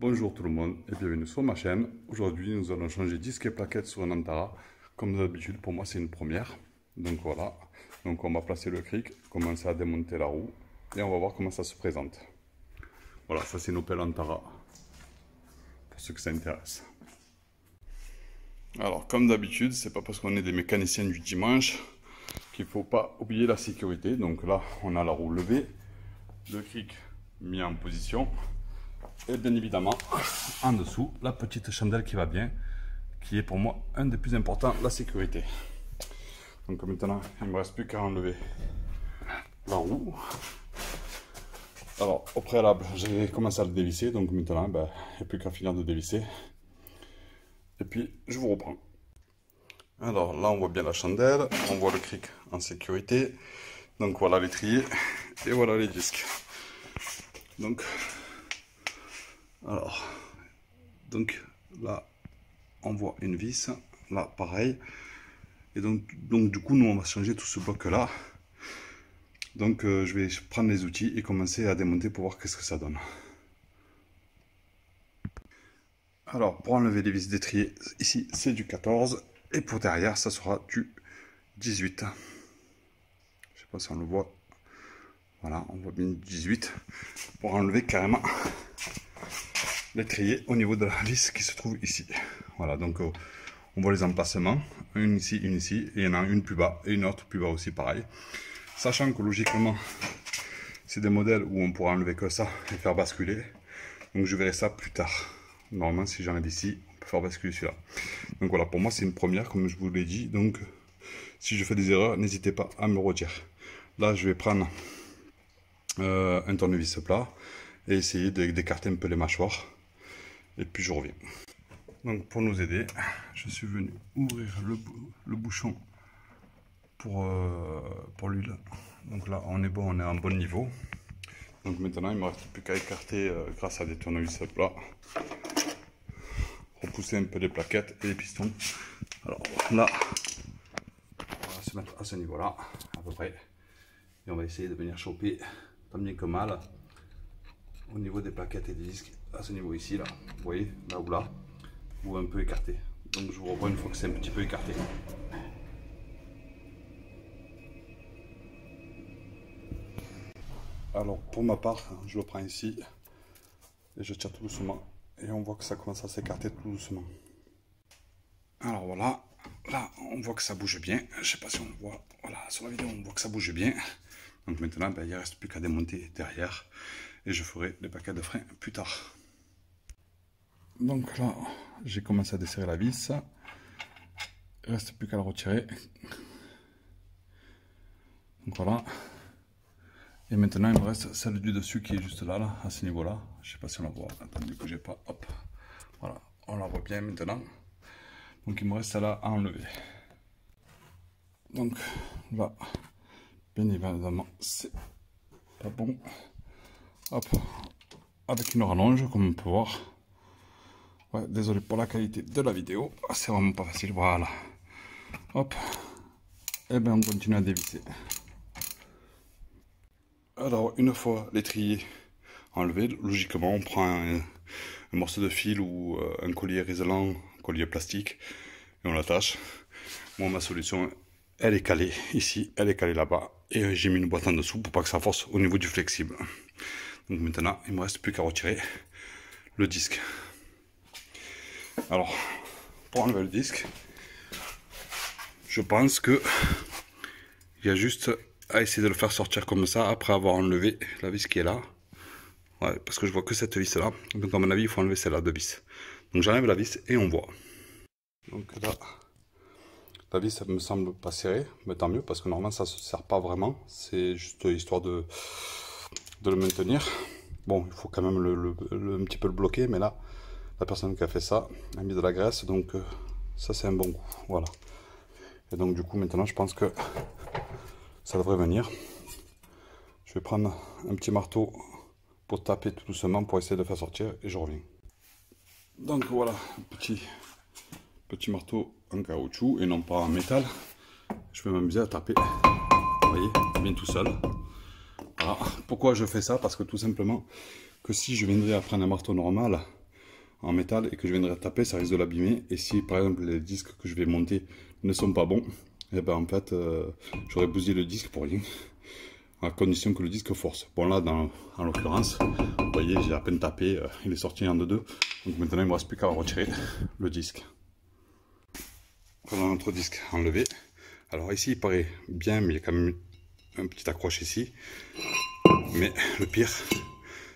Bonjour tout le monde et bienvenue sur ma chaîne. Aujourd'hui nous allons changer disque et plaquettes sur un Antara. Comme d'habitude pour moi c'est une première. Donc voilà, donc on va placer le cric, commencer à démonter la roue et on va voir comment ça se présente. Voilà, ça c'est nos pelles Antara pour ceux que ça intéresse. Alors comme d'habitude, c'est pas parce qu'on est des mécaniciens du dimanche qu'il faut pas oublier la sécurité. Donc là on a la roue levée, le cric mis en position. Et bien évidemment, en dessous, la petite chandelle qui va bien, qui est pour moi un des plus importants, la sécurité. Donc maintenant, il ne me reste plus qu'à enlever la roue. Alors, au préalable, j'ai commencé à le dévisser, donc maintenant, il n'y a plus qu'à finir de dévisser. Et puis, je vous reprends. Alors là, on voit bien la chandelle, on voit le cric en sécurité. Donc voilà l'étrier et voilà les disques. Donc là on voit une vis, là pareil, et donc du coup nous on va changer tout ce bloc là. Donc je vais prendre les outils et commencer à démonter pour voir qu'est-ce que ça donne. Alors pour enlever les vis d'étrier, ici c'est du 14 et pour derrière ça sera du 18. Je sais pas si on le voit, voilà, on voit bien 18 pour enlever carrément l'étrier au niveau de la vis qui se trouve ici. Voilà, donc on voit les emplacements, une ici, et il y en a une plus bas et une autre plus bas aussi pareil. Sachant que logiquement c'est des modèles où on pourra enlever que ça et faire basculer, donc je verrai ça plus tard. Normalement si j'enlève ici, on peut faire basculer celui-là. Donc voilà, pour moi c'est une première comme je vous l'ai dit, donc si je fais des erreurs, n'hésitez pas à me redire. Là je vais prendre un tournevis plat et essayer d'écarter un peu les mâchoires. Et puis je reviens. Donc pour nous aider, je suis venu ouvrir le bouchon pour l'huile. Donc là on est bon, on est à un bon niveau. Donc maintenant il ne me reste plus qu'à écarter grâce à des tournevis plats. Repousser un peu les plaquettes et les pistons. Alors là, on va se mettre à ce niveau là, à peu près. Et on va essayer de venir choper tant bien que mal au niveau des plaquettes et des disques, à ce niveau ici, là, vous voyez, là ou un peu écarté. Donc je vous revois une fois que c'est un petit peu écarté. Alors pour ma part, je le prends ici et je tire tout doucement et on voit que ça commence à s'écarter tout doucement. Alors voilà, là on voit que ça bouge bien, je sais pas si on le voit, voilà, sur la vidéo on voit que ça bouge bien. Donc maintenant il ne reste plus qu'à démonter derrière et je ferai les paquets de frein plus tard. Donc là j'ai commencé à desserrer la vis, il ne reste plus qu'à la retirer. Donc voilà, et maintenant il me reste celle du dessus qui est juste là, à ce niveau là, je sais pas si on la voit, attendez que j'ai pas, hop, voilà, on la voit bien maintenant. Donc il me reste celle-là à enlever. Donc là, bien évidemment, c'est pas bon. Hop, avec une rallonge, comme on peut voir. Ouais, désolé pour la qualité de la vidéo, c'est vraiment pas facile. Voilà. Hop, et bien on continue à dévisser. Alors, une fois l'étrier enlevé, logiquement, on prend un morceau de fil ou un collier isolant, un collier plastique, et on l'attache. Moi, ma solution, elle est calée ici, elle est calée là-bas, et j'ai mis une boîte en dessous pour pas que ça force au niveau du flexible. Donc maintenant, il ne me reste plus qu'à retirer le disque. Alors, pour enlever le disque, je pense que il y a juste à essayer de le faire sortir comme ça après avoir enlevé la vis qui est là. Ouais, parce que je vois que cette vis là, donc à mon avis il faut enlever celle-là de vis. Donc j'enlève la vis et on voit. Donc là, la vis ça me semble pas serrée, mais tant mieux parce que normalement ça se serre pas vraiment, c'est juste histoire de le maintenir. Bon, il faut quand même un petit peu le bloquer, mais là la personne qui a fait ça a mis de la graisse, donc ça c'est un bon coup, voilà. Et donc du coup maintenant je pense que ça devrait venir. Je vais prendre un petit marteau pour taper tout doucement pour essayer de le faire sortir et je reviens. Donc voilà, petit marteau en caoutchouc et non pas en métal. Je vais m'amuser à taper, vous voyez, bien tout seul. Voilà. Pourquoi je fais ça? Parce que tout simplement que si je viendrais à prendre un marteau normal en métal et que je viendrai taper, ça risque de l'abîmer. Et si par exemple les disques que je vais monter ne sont pas bons, et ben en fait j'aurais bousillé le disque pour rien, à condition que le disque force. Bon là en l'occurrence, vous voyez, j'ai à peine tapé, il est sorti en deux. Donc maintenant il ne me reste plus qu'à retirer le disque. Voilà notre disque enlevé. Alors ici il paraît bien, mais il y a quand même un petit accroche ici. Mais le pire,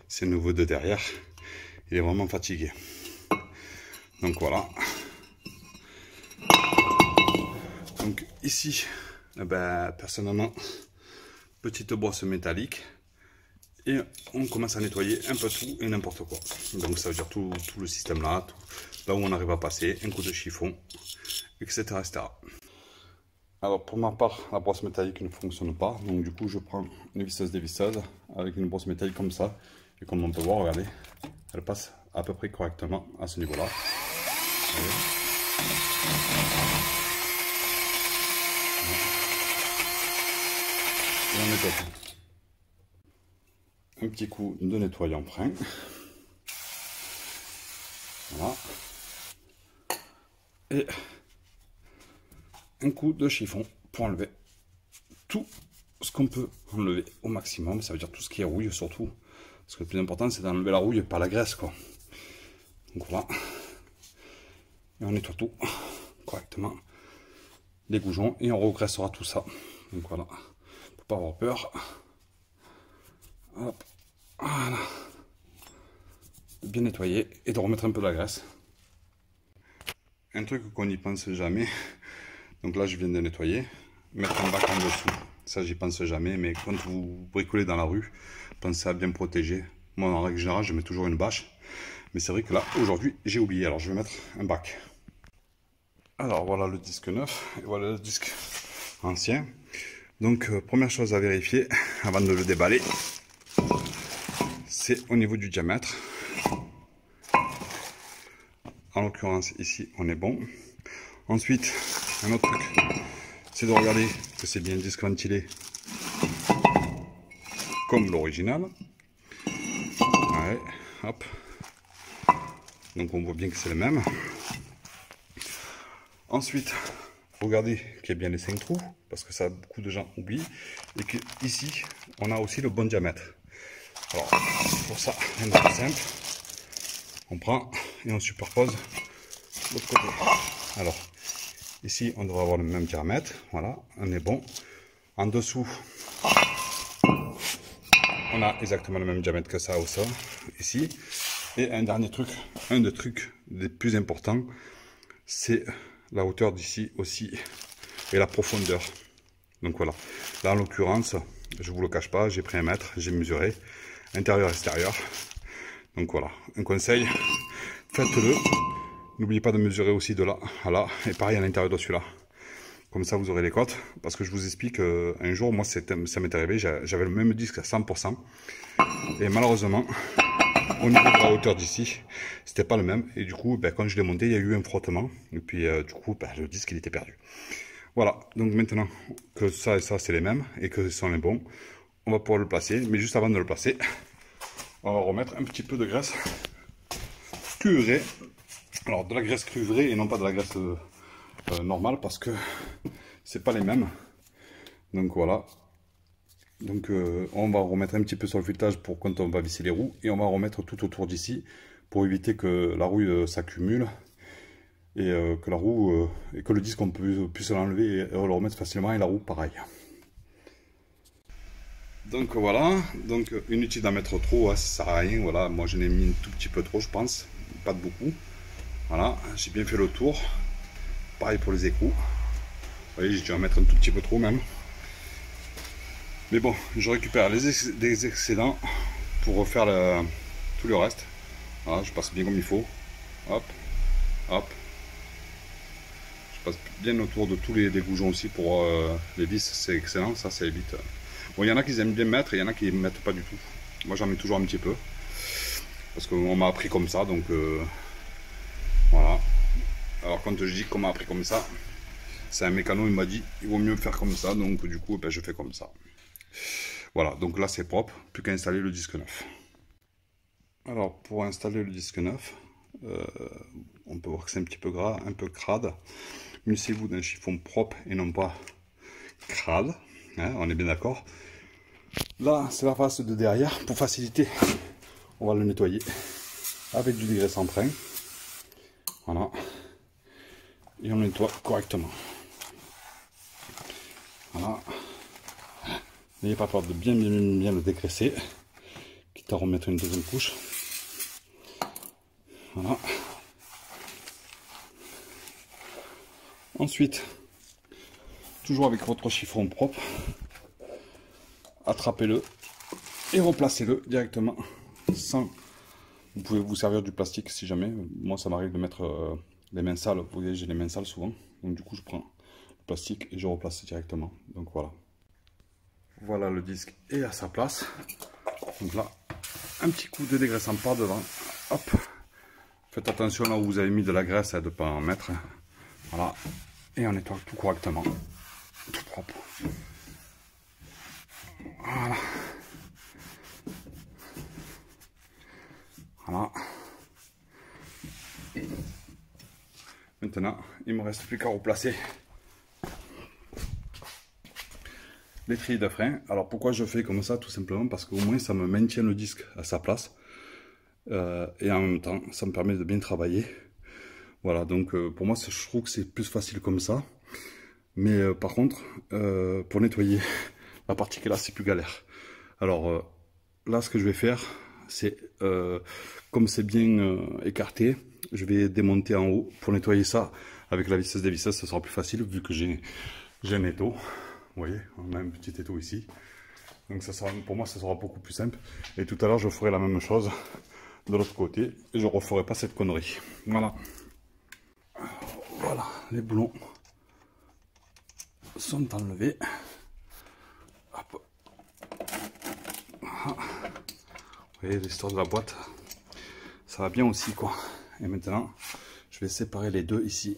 c'est le niveau de derrière. Il est vraiment fatigué. Donc voilà. Donc ici, ben, personnellement, petite brosse métallique. Et on commence à nettoyer un peu tout et n'importe quoi. Donc ça veut dire tout le système là, là où on arrive à passer, un coup de chiffon, etc., etc. Alors pour ma part, la brosse métallique ne fonctionne pas. Donc du coup, je prends une visseuse dévisseuse avec une brosse métallique comme ça. Et comme on peut voir, regardez, elle passe à peu près correctement à ce niveau-là. Et on nettoie tout. Un petit coup de nettoyant frein. Voilà. Et un coup de chiffon pour enlever tout ce qu'on peut enlever au maximum. Ça veut dire tout ce qui est rouille surtout. Parce que le plus important c'est d'enlever la rouille, pas la graisse quoi. Donc voilà. Et on nettoie tout correctement. Les goujons et on regraissera tout ça. Donc voilà. Faut pas avoir peur. Hop. Voilà. Bien nettoyer et de remettre un peu de la graisse. Un truc qu'on n'y pense jamais. Donc là je viens de nettoyer. Mettre un bac en dessous. Ça j'y pense jamais. Mais quand vous bricolez dans la rue, pensez à bien protéger. Moi en règle générale je mets toujours une bâche. Mais c'est vrai que là aujourd'hui j'ai oublié. Alors je vais mettre un bac. Alors voilà le disque neuf. Et voilà le disque ancien. Donc première chose à vérifier avant de le déballer, c'est au niveau du diamètre. En l'occurrence ici on est bon. Ensuite un autre truc, c'est de regarder que c'est bien disque ventilé comme l'original. Ouais, hop. Donc on voit bien que c'est le même. Ensuite, regardez qu'il y a bien les 5 trous, parce que ça beaucoup de gens oublient, et que ici on a aussi le bon diamètre. Alors pour ça, rien de plus simple, on prend et on superpose l'autre côté. Alors ici on devrait avoir le même diamètre, voilà, on est bon. En dessous, on a exactement le même diamètre que ça aussi, ici. Et un dernier truc, un des trucs les plus importants, c'est la hauteur d'ici aussi et la profondeur. Donc voilà, là en l'occurrence, je vous le cache pas, j'ai pris 1 mètre, j'ai mesuré intérieur extérieur. Donc voilà, un conseil, faites-le. N'oubliez pas de mesurer aussi de là à là, et pareil à l'intérieur de celui-là. Comme ça vous aurez les cotes, parce que je vous explique un jour, moi ça m'est arrivé, j'avais le même disque à 100%, et malheureusement, au niveau de la hauteur d'ici, c'était pas le même, et du coup, ben, quand je l'ai monté, il y a eu un frottement, et puis du coup, ben, le disque il était perdu. Voilà, donc maintenant que ça et ça c'est les mêmes, et que ce sont les bons, on va pouvoir le placer, mais juste avant de le placer, on va remettre un petit peu de graisse cuivrée. Alors de la graisse cuivrée et non pas de la graisse normale, parce que c'est pas les mêmes. Donc voilà. Donc on va remettre un petit peu sur le filetage pour quand on va visser les roues, et on va remettre tout autour d'ici pour éviter que la rouille s'accumule et que la roue et que le disque on puisse l'enlever et le remettre facilement, et la roue pareil. Donc voilà, donc inutile d'en mettre trop, hein, ça sert à rien. Voilà, moi je l'ai mis un tout petit peu trop, je pense, pas de beaucoup. Voilà, j'ai bien fait le tour. Pareil pour les écrous. Vous voyez, j'ai dû en mettre un tout petit peu trop même. Mais bon, je récupère les excédents pour refaire tout le reste. Voilà, je passe bien comme il faut. Hop, hop. Je passe bien autour de tous les goujons aussi pour les vis, c'est excellent, ça évite. Bon, il y en a qui aiment bien mettre, et il y en a qui ne mettent pas du tout. Moi j'en mets toujours un petit peu. Parce qu'on m'a appris comme ça, donc voilà. Alors quand je dis qu'on m'a appris comme ça, c'est un mécano, il m'a dit il vaut mieux faire comme ça, donc du coup ben, je fais comme ça. Voilà, donc là c'est propre, plus qu'à installer le disque neuf. Alors pour installer le disque neuf, On peut voir que c'est un petit peu gras, un peu crade. Munissez-vous d'un chiffon propre et non pas crade, hein, on est bien d'accord. Là, c'est la face de derrière. Pour faciliter, on va le nettoyer avec du dégraissant-train. Voilà. Et on nettoie correctement. Voilà. N'ayez pas peur de bien le dégraisser, quitte à remettre une deuxième couche. Voilà. Ensuite, toujours avec votre chiffon propre, attrapez-le et replacez-le directement sans. Vous pouvez vous servir du plastique si jamais. Moi, ça m'arrive de mettre les mains sales. Vous voyez, j'ai les mains sales souvent. Donc du coup, je prends le plastique et je replace directement. Donc voilà. Voilà, le disque est à sa place. Donc là, un petit coup de dégraissant par devant. Hop. Faites attention là où vous avez mis de la graisse de ne pas en mettre. Voilà. Et on nettoie tout correctement. Tout propre. Voilà. Voilà. Maintenant, il ne me reste plus qu'à replacer l'étrier de frein. Alors pourquoi je fais comme ça? Tout simplement parce qu'au moins ça me maintient le disque à sa place. Et en même temps, ça me permet de bien travailler. Voilà, donc pour moi, je trouve que c'est plus facile comme ça. Mais par contre, pour nettoyer la partie qui est là, c'est plus galère. Alors là, ce que je vais faire, c'est, comme c'est bien écarté, je vais démonter en haut. Pour nettoyer ça, avec la visseuse dévisseuse, ça sera plus facile, vu que j'ai un étau. Vous voyez, on a un petit étau ici. Donc ça sera, pour moi, ça sera beaucoup plus simple. Et tout à l'heure, je ferai la même chose de l'autre côté. Et je ne referai pas cette connerie. Voilà. Voilà, les boulons sont enlevés. Hop. Voilà. Vous voyez, l'histoire de la boîte, ça va bien aussi, quoi. Et maintenant, je vais séparer les deux ici,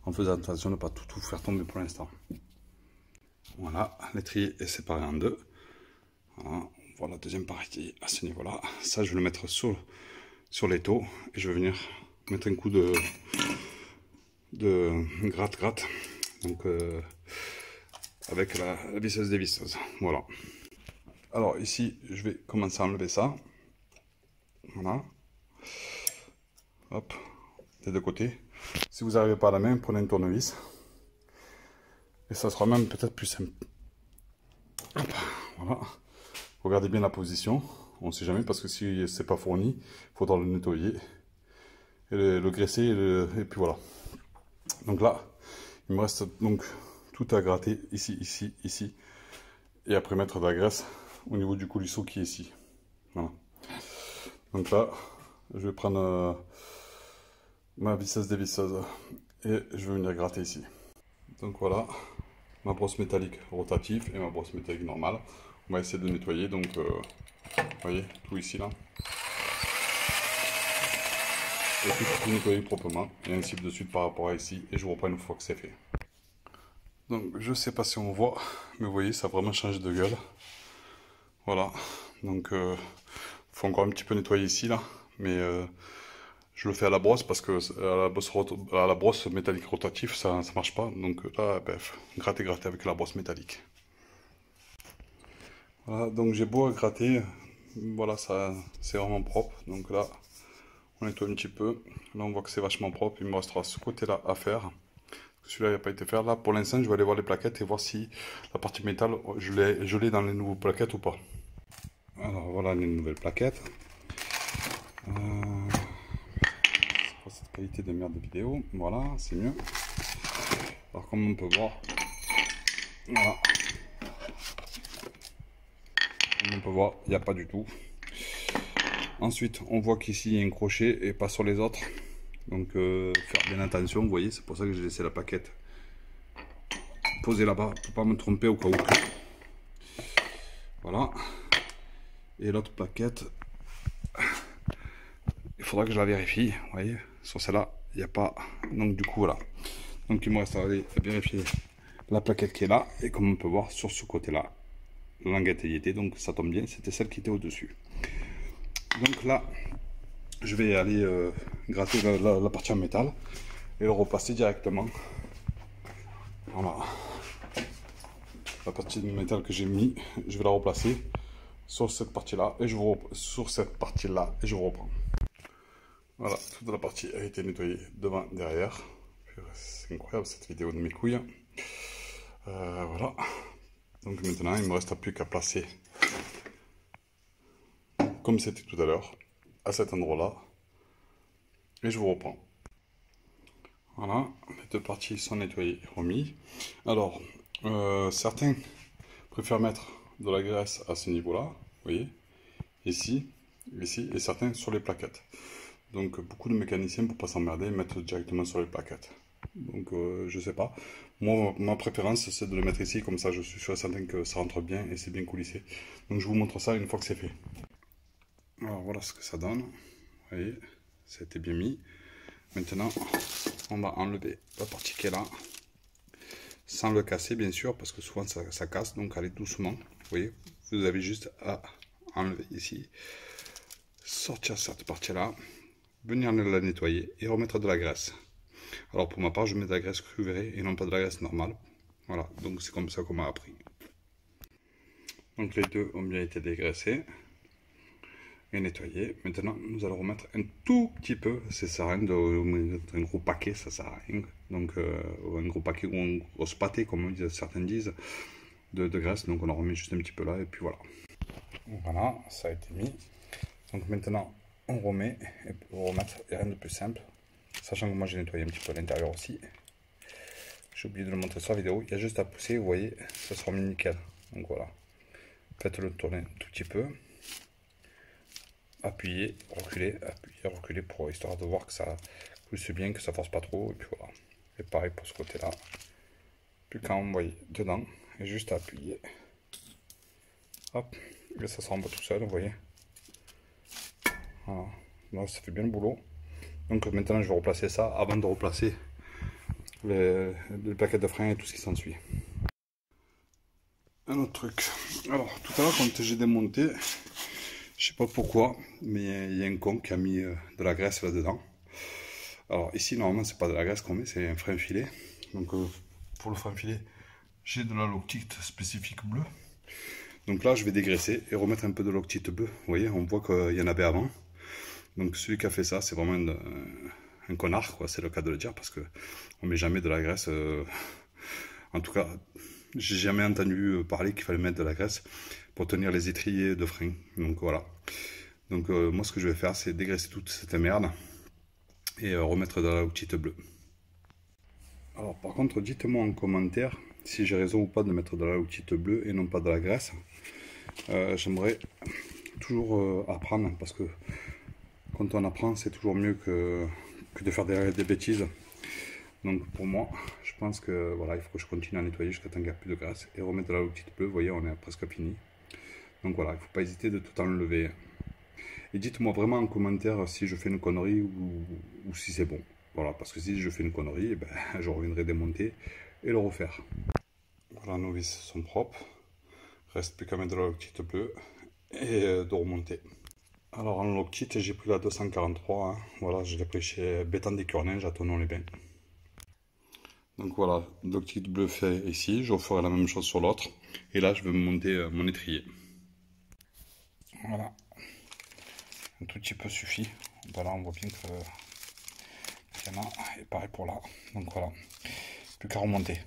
en faisant attention de ne pas tout faire tomber pour l'instant. Voilà, l'étrier est séparé en deux. Voilà, on voit la deuxième partie à ce niveau-là. Ça, je vais le mettre sur l'étau et je vais venir mettre un coup de gratte-gratte. Donc, avec la visseuse dévisseuse. Voilà. Alors ici, je vais commencer à enlever ça. Voilà. Hop, des deux côtés. Si vous n'arrivez pas à la main, prenez un tournevis. Et ça sera même peut-être plus simple. Hop, voilà. Regardez bien la position. On ne sait jamais parce que si c'est pas fourni, il faudra le nettoyer. Et le graisser. Et puis voilà. Donc là, il me reste donc tout à gratter. Ici, ici, ici. Et après mettre de la graisse au niveau du coulisseau qui est ici. Voilà. Donc là, je vais prendre ma visseuse dévisseuse et je vais venir gratter ici. Donc voilà, ma brosse métallique rotative et ma brosse métallique normale. On va essayer de nettoyer, donc vous voyez, tout ici là. Et puis tout nettoyer proprement, et ainsi de suite par rapport à ici, et je vous reprends une fois que c'est fait. Donc je sais pas si on voit, mais vous voyez, ça a vraiment changé de gueule. Voilà, donc faut encore un petit peu nettoyer ici là, mais je le fais à la brosse parce que à la brosse métallique rotative ça marche pas. Donc là, bref, gratter avec la brosse métallique. Voilà, donc j'ai beau à gratter, voilà, ça c'est vraiment propre. Donc là, on nettoie un petit peu. Là, on voit que c'est vachement propre. Il me restera ce côté-là à faire. Celui-là n'a pas été fait. Là, pour l'instant, je vais aller voir les plaquettes et voir si la partie métal, je l'ai dans les nouvelles plaquettes ou pas. Alors voilà les nouvelles plaquettes. C'est pas cette qualité de merde de vidéo. Voilà, c'est mieux. Alors comme on peut voir, voilà. Comme on peut voir, il n'y a pas du tout. Ensuite, on voit qu'ici il y a un crochet et pas sur les autres. Donc faire bien attention, vous voyez, c'est pour ça que j'ai laissé la plaquette posée là-bas pour pas me tromper au cas où. Voilà. Et l'autre plaquette, il faudra que je la vérifie. Vous voyez, sur celle-là, il n'y a pas. Donc du coup voilà. Donc il me reste à aller vérifier la plaquette qui est là. Et comme on peut voir sur ce côté-là, la languette y était, donc ça tombe bien, c'était celle qui était au-dessus. Donc là, je vais aller gratter la partie en métal et le replacer directement. Voilà. La partie de métal que j'ai mis, je vais la replacer sur cette partie-là et je vous reprends. Voilà, toute la partie a été nettoyée devant, derrière. C'est incroyable cette vidéo de mes couilles. Voilà. Donc maintenant, il ne me reste plus qu'à placer, comme c'était tout à l'heure, à cet endroit-là. Et je vous reprends. Voilà, les deux parties sont nettoyées et remises. Alors, certains préfèrent mettre de la graisse à ce niveau-là, vous voyez, ici, et certains sur les plaquettes. Donc, beaucoup de mécaniciens, pour ne pas s'emmerder, mettent directement sur les plaquettes. Donc, je sais pas. Moi, ma préférence, c'est de le mettre ici, comme ça, je suis sûr et certain que ça rentre bien et c'est bien coulissé. Donc, je vous montre ça une fois que c'est fait. Alors, voilà ce que ça donne. Vous voyez, ça a été bien mis. Maintenant, on va enlever la partie qui est là, sans le casser bien sûr, parce que souvent ça casse, donc allez doucement. Vous voyez, vous avez juste à enlever ici, sortir cette partie-là, venir la nettoyer et remettre de la graisse. Alors pour ma part, je mets de la graisse crue et non pas de la graisse normale. Voilà, donc c'est comme ça qu'on m'a appris. Donc les deux ont bien été dégraissés et nettoyés. Maintenant, nous allons remettre un tout petit peu, ça sert à rien de mettre un gros paquet, ça sert à rien. Donc un gros paquet ou un gros pâté, comme certains disent, de graisse. Donc on en remet juste un petit peu là et puis voilà. Voilà, ça a été mis. Donc maintenant, on remet, et pour remettre, il n'y a rien de plus simple. Sachant que moi j'ai nettoyé un petit peu l'intérieur aussi. J'ai oublié de le montrer sur la vidéo. Il y a juste à pousser, vous voyez, ça sera mis nickel. Donc voilà. Faites-le tourner un tout petit peu. Appuyez, reculez pour histoire de voir que ça pousse bien, que ça force pas trop. Et puis voilà. Et pareil pour ce côté-là. Puis quand vous voyez dedans, et juste à appuyer. Hop, et ça s'en va tout seul, vous voyez. Voilà. Donc ça fait bien le boulot. Donc maintenant je vais replacer ça avant de replacer les plaquettes de frein et tout ce qui s'ensuit. Un autre truc. Alors tout à l'heure quand j'ai démonté, je sais pas pourquoi, mais il y a un con qui a mis de la graisse là-dedans. Alors ici normalement c'est pas de la graisse qu'on met, c'est un frein filet. Donc pour le frein filet, j'ai de la loctite spécifique bleue. Donc là je vais dégraisser et remettre un peu de loctite bleue. Vous voyez, on voit qu'il y en avait avant. Donc celui qui a fait ça, c'est vraiment un connard, quoi. C'est le cas de le dire, parce que on met jamais de la graisse. En tout cas, j'ai jamais entendu parler qu'il fallait mettre de la graisse pour tenir les étriers de frein. Donc voilà. Donc moi ce que je vais faire, c'est dégraisser toute cette merde et remettre de la loctite bleue. Alors par contre, dites-moi en commentaire si j'ai raison ou pas de mettre de la loctite bleue et non pas de la graisse. J'aimerais toujours apprendre, parce que quand on apprend, c'est toujours mieux que de faire des bêtises. Donc pour moi, je pense que voilà, il faut que je continue à nettoyer jusqu'à temps qu'il n'y a plus de graisse et remettre de la loctite bleue. Vous voyez, on est presque fini. Donc voilà, il ne faut pas hésiter de tout enlever. Et dites-moi vraiment en commentaire si je fais une connerie ou si c'est bon. Voilà, parce que si je fais une connerie, eh ben, je reviendrai démonter et le refaire. Voilà, nos vis sont propres. Reste plus qu'à mettre de la loctite bleue et de remonter. Alors en loctite, j'ai pris la 243, hein. Voilà, je l'ai pris chez Bétan des Curninges à Thonon-les-Bains. Donc voilà, loctite bleu fait ici, je ferai la même chose sur l'autre. Et là, je vais monter mon étrier. Voilà, un tout petit peu suffit. Voilà, on voit bien que il y en a, et pareil pour là. Donc voilà, plus qu'à remonter.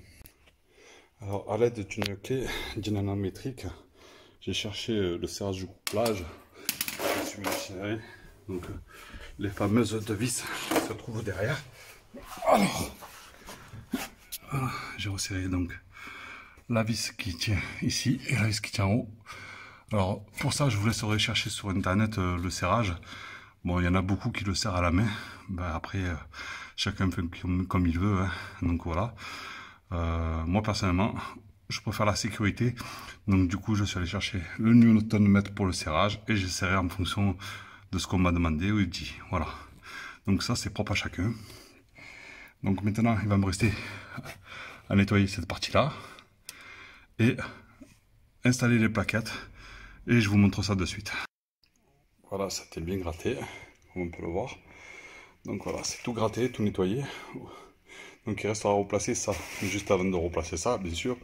Alors à l'aide d'une clé dynamométrique, j'ai cherché le serrage du couplage. Donc les fameuses deux vis se trouvent derrière. Alors voilà, j'ai resserré donc la vis qui tient ici et la vis qui tient en haut. Alors pour ça, je vous laisserai chercher sur internet le serrage. Bon, il y en a beaucoup qui le serrent à la main. Ben, après, chacun fait comme il veut, hein. Donc voilà. Moi personnellement, je préfère la sécurité. Donc du coup, je suis allé chercher le newtonmètre pour le serrage et j'ai serré en fonction de ce qu'on m'a demandé ou dit. Voilà. Donc ça, c'est propre à chacun. Donc maintenant, il va me rester à nettoyer cette partie-là et installer les plaquettes. Et je vous montre ça de suite. Voilà, ça a été bien gratté, comme on peut le voir. Donc voilà, c'est tout gratté, tout nettoyé. Donc il reste à replacer ça. Juste avant de replacer ça, bien sûr,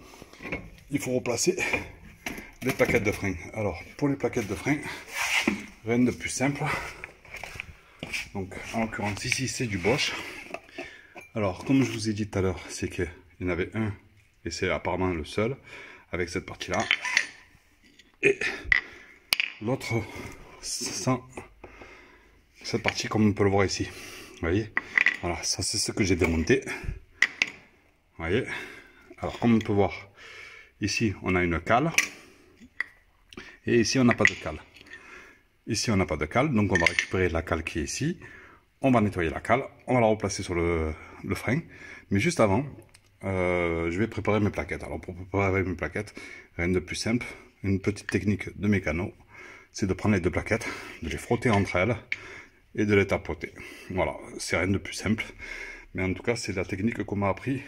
il faut replacer les plaquettes de frein. Alors pour les plaquettes de frein, rien de plus simple. Donc en l'occurrence ici c'est du Bosch. Alors comme je vous ai dit tout à l'heure, c'est qu'il y en avait un, et c'est apparemment le seul, avec cette partie là. Et l'autre sans cette partie comme on peut le voir ici. Vous voyez, voilà, ça c'est ce que j'ai démonté. Vous voyez, alors comme on peut voir, ici on a une cale, et ici on n'a pas de cale. Ici on n'a pas de cale, donc on va récupérer la cale qui est ici, on va nettoyer la cale, on va la replacer sur le frein, mais juste avant, je vais préparer mes plaquettes. Alors pour préparer mes plaquettes, rien de plus simple, une petite technique de mécano, c'est de prendre les deux plaquettes, de les frotter entre elles, et de les tapoter. Voilà, c'est rien de plus simple, mais en tout cas c'est la technique qu'on m'a appris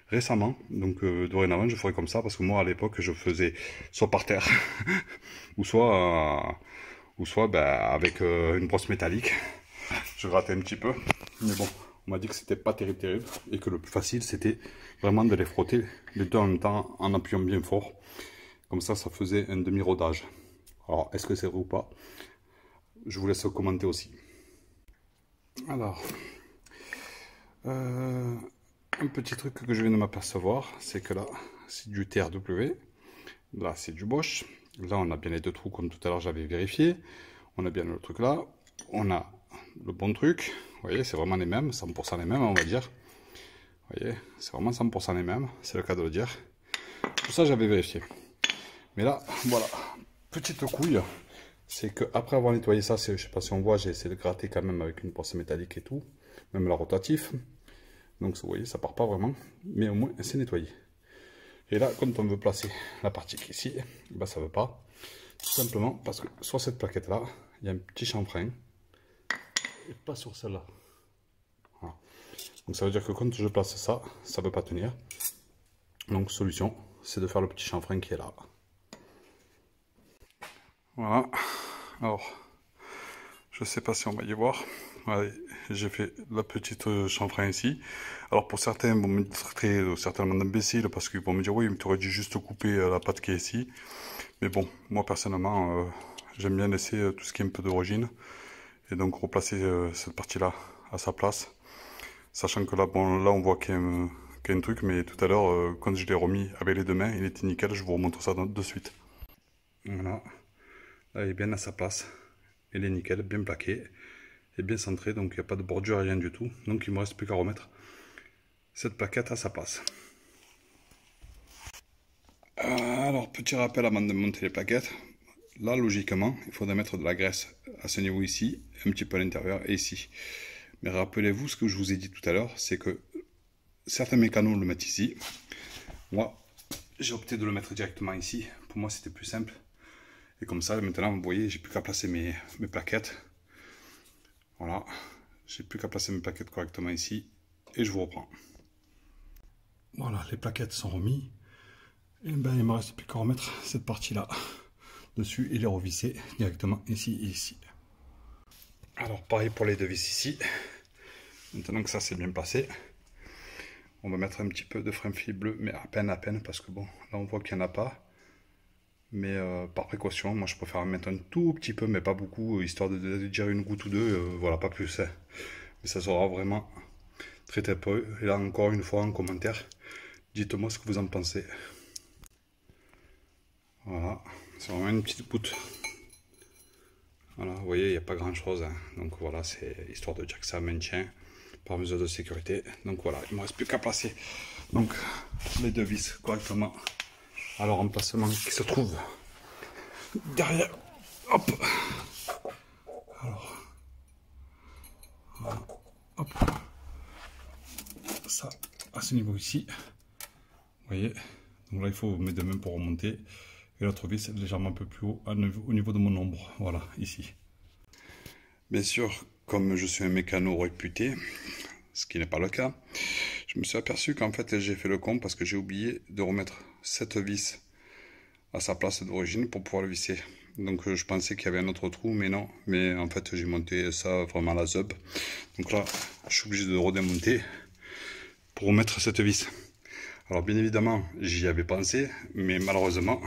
récemment, donc dorénavant je ferai comme ça, parce que moi à l'époque je faisais soit par terre, ou soit avec une brosse métallique, je grattais un petit peu, mais bon, on m'a dit que c'était pas terrible, et que le plus facile c'était vraiment de les frotter les deux en même temps, en appuyant bien fort, comme ça faisait un demi-rodage. Alors est-ce que c'est vrai ou pas, je vous laisse commenter aussi. Alors, un petit truc que je viens de m'apercevoir, c'est que là, c'est du TRW, là c'est du Bosch, là on a bien les deux trous comme tout à l'heure j'avais vérifié, on a bien le truc là, on a le bon truc, vous voyez, c'est vraiment les mêmes, 100% les mêmes on va dire, vous voyez, c'est vraiment 100% les mêmes, c'est le cas de le dire, tout ça j'avais vérifié, mais là, voilà, petite couille, c'est que après avoir nettoyé ça, je sais pas si on voit, j'ai essayé de gratter quand même avec une brosse métallique et tout, même la rotatif. Donc vous voyez, ça part pas vraiment, mais au moins c'est nettoyé. Et là, quand on veut placer la partie qui est ici, ben ça veut pas. Tout simplement parce que sur cette plaquette là, il y a un petit chanfrein, et pas sur celle-là. Voilà. Donc ça veut dire que quand je place ça, ça veut pas tenir. Donc solution, c'est de faire le petit chanfrein qui est là. Voilà, alors, je sais pas si on va y voir, ouais, j'ai fait la petite chanfrein ici. Alors pour certains vont me traiter certainement d'imbécile parce qu'ils vont me dire oui mais tu aurais dû juste couper la patte qui est ici. Mais bon, moi personnellement, j'aime bien laisser tout ce qui est un peu d'origine. Et donc replacer cette partie là à sa place. Sachant que là, bon, là on voit qu'il y a un truc, mais tout à l'heure, quand je l'ai remis avec les deux mains, il était nickel, je vous remontre ça de suite. Voilà. Là, il est bien à sa place, il est nickel, bien plaqué, et bien centré, donc il n'y a pas de bordure, rien du tout. Donc il ne me reste plus qu'à remettre cette plaquette à sa place. Alors, petit rappel avant de monter les plaquettes. Là, logiquement, il faudrait mettre de la graisse à ce niveau ici, un petit peu à l'intérieur et ici. Mais rappelez-vous, ce que je vous ai dit tout à l'heure, c'est que certains mécanos le mettent ici. Moi, j'ai opté de le mettre directement ici. Pour moi, c'était plus simple. Et comme ça, maintenant, vous voyez, j'ai plus qu'à placer mes plaquettes. Voilà. J'ai plus qu'à placer mes plaquettes correctement ici. Et je vous reprends. Voilà, les plaquettes sont remises. Et ben, il me reste plus qu'à remettre cette partie-là dessus et les revisser directement ici et ici. Alors, pareil pour les deux vis ici. Maintenant que ça s'est bien passé, on va mettre un petit peu de frein fil bleu, mais à peine, parce que bon, là on voit qu'il n'y en a pas. Mais par précaution, moi je préfère mettre un tout petit peu, mais pas beaucoup, histoire de dire une goutte ou deux, voilà, pas plus. Hein. Mais ça sera vraiment très peu. Et là encore une fois en commentaire, dites-moi ce que vous en pensez. Voilà, c'est vraiment une petite goutte. Voilà, vous voyez, il n'y a pas grand chose. Hein. Donc voilà, c'est histoire de dire que ça maintient par mesure de sécurité. Donc voilà, il ne me reste plus qu'à placer donc, les deux vis correctement à leur emplacement qui se trouve derrière. Hop. Alors, voilà. Hop. Ça, à ce niveau ici. Vous voyez, donc là il faut mes deux mains pour remonter. Et l'autre vis est légèrement un peu plus haut au niveau de mon ombre. Voilà, ici. Bien sûr, comme je suis un mécano réputé, ce qui n'est pas le cas, je me suis aperçu qu'en fait j'ai fait le con parce que j'ai oublié de remettre cette vis à sa place d'origine pour pouvoir le visser. Donc je pensais qu'il y avait un autre trou, mais non. Mais en fait j'ai monté ça vraiment à la zub. Donc là je suis obligé de redémonter pour remettre cette vis. Alors bien évidemment j'y avais pensé, mais malheureusement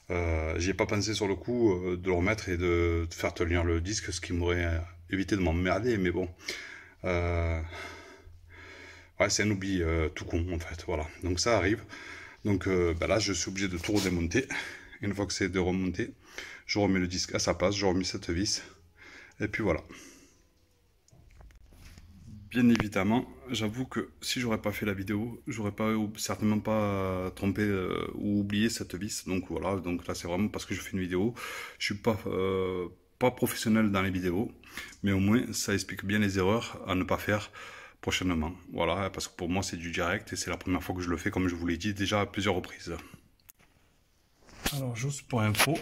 j'y ai pas pensé sur le coup de le remettre et de faire tenir le disque, ce qui m'aurait évité de m'emmerder. Mais bon, ouais, c'est un oubli tout con en fait. Voilà, donc ça arrive. Donc là je suis obligé de tout redémonter. Une fois que c'est de remonter, je remets le disque à sa place, je remets cette vis, et puis voilà. Bien évidemment, j'avoue que si j'aurais pas fait la vidéo, j'aurais pas certainement pas trompé ou oublié cette vis. Donc voilà, donc là c'est vraiment parce que je fais une vidéo. Je suis pas professionnel dans les vidéos, mais au moins ça explique bien les erreurs à ne pas faire prochainement. Voilà, parce que pour moi c'est du direct et c'est la première fois que je le fais, comme je vous l'ai dit déjà à plusieurs reprises. Alors juste pour info,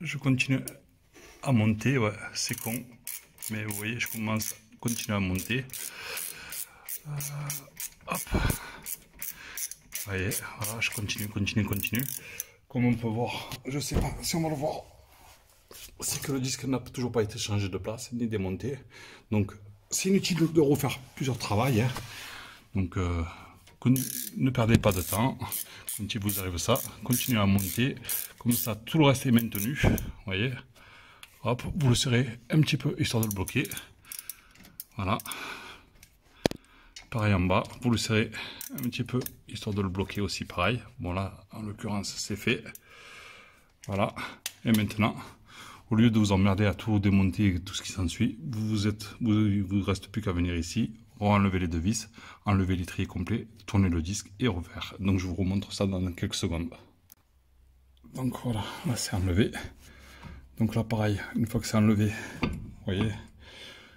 je continue à monter, ouais, c'est con, mais vous voyez, je continue à monter. Hop, vous voyez, voilà, je continue. Comme on peut voir, je sais pas si on va le voir, c'est que le disque n'a toujours pas été changé de place ni démonté, donc c'est inutile de refaire plusieurs travaux, hein. Donc ne perdez pas de temps. Quand il vous arrive ça, continuez à monter. Comme ça, tout le reste est maintenu. Vous voyez. Hop, vous le serrez un petit peu histoire de le bloquer. Voilà. Pareil en bas, vous le serrez un petit peu histoire de le bloquer aussi. Pareil. Bon là, en l'occurrence, c'est fait. Voilà. Et maintenant, au lieu de vous emmerder à tout démonter et tout ce qui s'ensuit, vous reste plus qu'à venir ici, enlever les deux vis, enlever l'étrier complet, tourner le disque et refaire. Donc je vous remontre ça dans quelques secondes. Donc voilà, là c'est enlevé. Donc là pareil, une fois que c'est enlevé, vous voyez,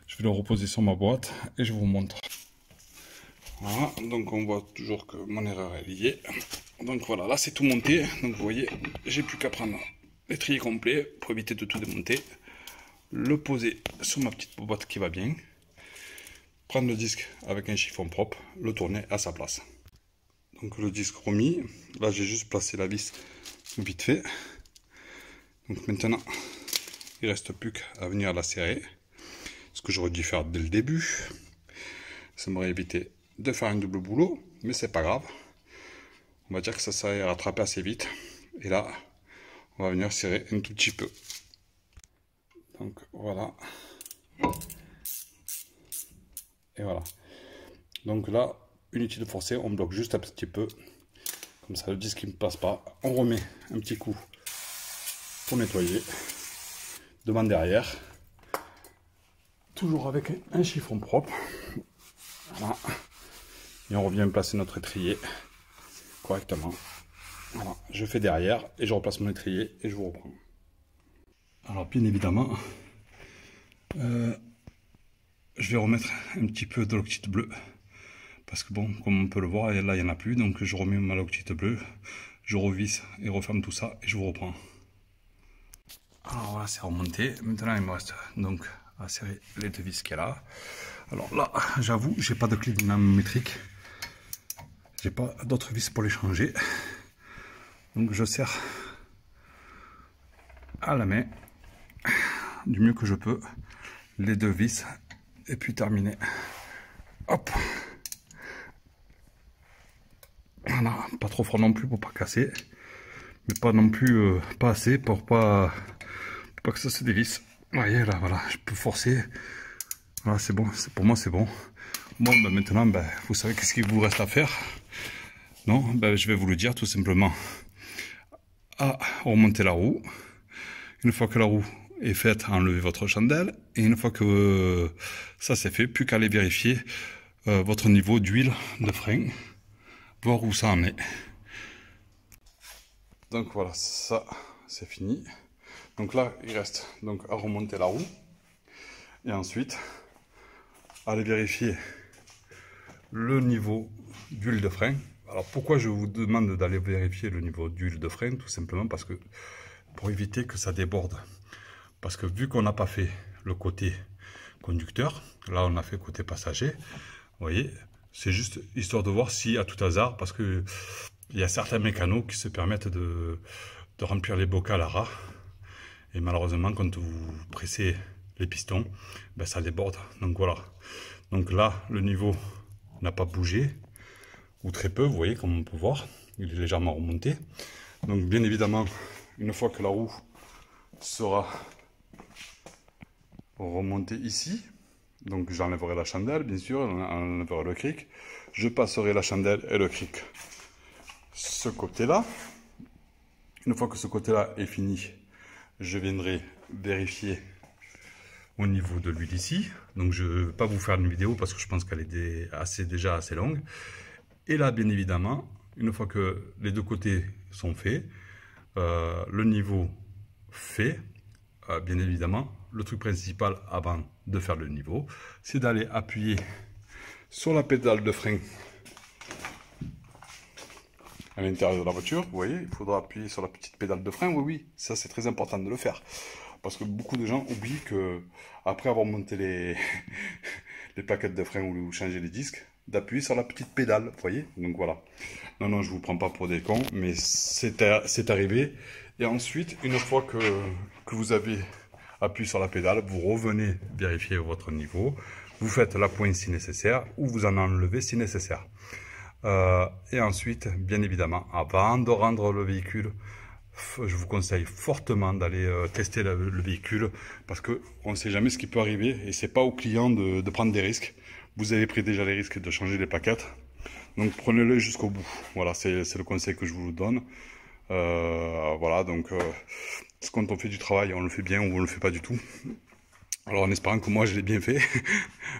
je vais le reposer sur ma boîte et je vous montre. Voilà, donc on voit toujours que mon erreur est liée. Donc voilà, là c'est tout monté. Donc vous voyez, j'ai plus qu'à prendre l'étrier complet pour éviter de tout démonter, le poser sur ma petite boîte qui va bien, prendre le disque avec un chiffon propre, le tourner à sa place. Donc le disque remis, là j'ai juste placé la vis vite fait. Donc maintenant, il ne reste plus qu'à venir la serrer, ce que j'aurais dû faire dès le début. Ça m'aurait évité de faire un double boulot, mais c'est pas grave. On va dire que ça s'est rattrapé assez vite. Et là, on va venir serrer un tout petit peu. Donc voilà. Et voilà. Donc là, inutile de forcer, on bloque juste un petit peu. Comme ça, le disque ne passe pas. On remet un petit coup pour nettoyer. Devant, derrière. Toujours avec un chiffon propre. Voilà. Et on revient placer notre étrier correctement. Voilà. Je fais derrière et je replace mon étrier et je vous reprends. Alors bien évidemment, je vais remettre un petit peu de l'octite bleu. Parce que bon, comme on peut le voir, là il n'y en a plus. Donc je remets ma loctite bleue, je revisse et referme tout ça et je vous reprends. Alors voilà, c'est remonté. Maintenant il me reste donc à serrer les deux vis qu'il y a là. Alors là, j'avoue, j'ai pas de clé dynamométrique. J'ai pas d'autres vis pour les changer. Donc je serre à la main, du mieux que je peux, les deux vis et puis terminer. Hop. Voilà, pas trop fort non plus pour pas casser, mais pas non plus pas assez pour pas que ça se dévisse. Vous voyez là, voilà, je peux forcer. Voilà, c'est bon, pour moi c'est bon. Bon, ben maintenant, ben, vous savez qu'est-ce qu'il vous reste à faire? Non, ben, je vais vous le dire tout simplement. À remonter la roue. Une fois que la roue est faite, enlevez votre chandelle. Et une fois que ça c'est fait, plus qu'à aller vérifier votre niveau d'huile de frein, voir où ça en est. Donc voilà, ça c'est fini. Donc là, il reste donc à remonter la roue. Et ensuite, aller vérifier le niveau d'huile de frein. Alors pourquoi je vous demande d'aller vérifier le niveau d'huile de frein? Tout simplement parce que pour éviter que ça déborde. Parce que vu qu'on n'a pas fait le côté conducteur, là on a fait côté passager, vous voyez, c'est juste histoire de voir si à tout hasard, parce que il y a certains mécanos qui se permettent de remplir les bocals à ras. Et malheureusement, quand vous pressez les pistons, ben, ça déborde. Donc voilà. Donc là, le niveau n'a pas bougé, ou très peu, vous voyez, comme on peut voir. Il est légèrement remonté. Donc bien évidemment, une fois que la roue sera remontée ici, donc j'enlèverai la chandelle, bien sûr, j'enlèverai le cric. Je passerai la chandelle et le cric ce côté-là. Une fois que ce côté-là est fini, je viendrai vérifier au niveau de l'huile ici. Donc je ne vais pas vous faire une vidéo parce que je pense qu'elle est déjà assez longue. Et là, bien évidemment, une fois que les deux côtés sont faits, le niveau fait, bien évidemment, le truc principal avant de faire le niveau, c'est d'aller appuyer sur la pédale de frein à l'intérieur de la voiture. Vous voyez, il faudra appuyer sur la petite pédale de frein. Oui, oui, ça c'est très important de le faire. Parce que beaucoup de gens oublient que après avoir monté les plaquettes de frein ou changé les disques, d'appuyer sur la petite pédale, vous voyez. Donc voilà. Non, non, je vous prends pas pour des cons, mais c'est arrivé. Et ensuite, une fois que vous avez appuyé sur la pédale, vous revenez vérifier votre niveau. Vous faites la pointe si nécessaire, ou vous en enlevez si nécessaire. Et ensuite, bien évidemment, avant de rendre le véhicule, je vous conseille fortement d'aller tester le véhicule parce qu'on ne sait jamais ce qui peut arriver et c'est pas au client de prendre des risques. Vous avez pris déjà les risques de changer les plaquettes, donc prenez-le jusqu'au bout. Voilà, c'est le conseil que je vous donne. Voilà, donc quand on fait du travail, on le fait bien ou on le fait pas du tout. Alors en espérant que moi je l'ai bien fait,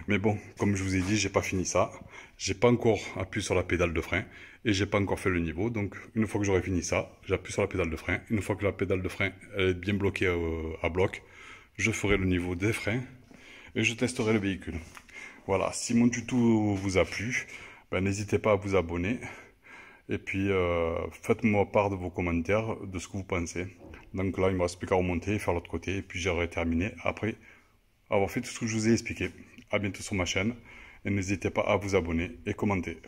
mais bon, comme je vous ai dit, j'ai pas fini ça. J'ai pas encore appuyé sur la pédale de frein et j'ai pas encore fait le niveau. Donc une fois que j'aurai fini ça, j'appuie sur la pédale de frein. Une fois que la pédale de frein elle est bien bloquée à bloc, je ferai le niveau des freins et je testerai le véhicule. Voilà, si mon tuto vous a plu, ben, n'hésitez pas à vous abonner. Et puis faites-moi part de vos commentaires, de ce que vous pensez. Donc là, il me reste plus qu'à remonter et faire l'autre côté. Et puis j'aurai terminé après avoir fait tout ce que je vous ai expliqué. À bientôt sur ma chaîne. Et n'hésitez pas à vous abonner et commenter.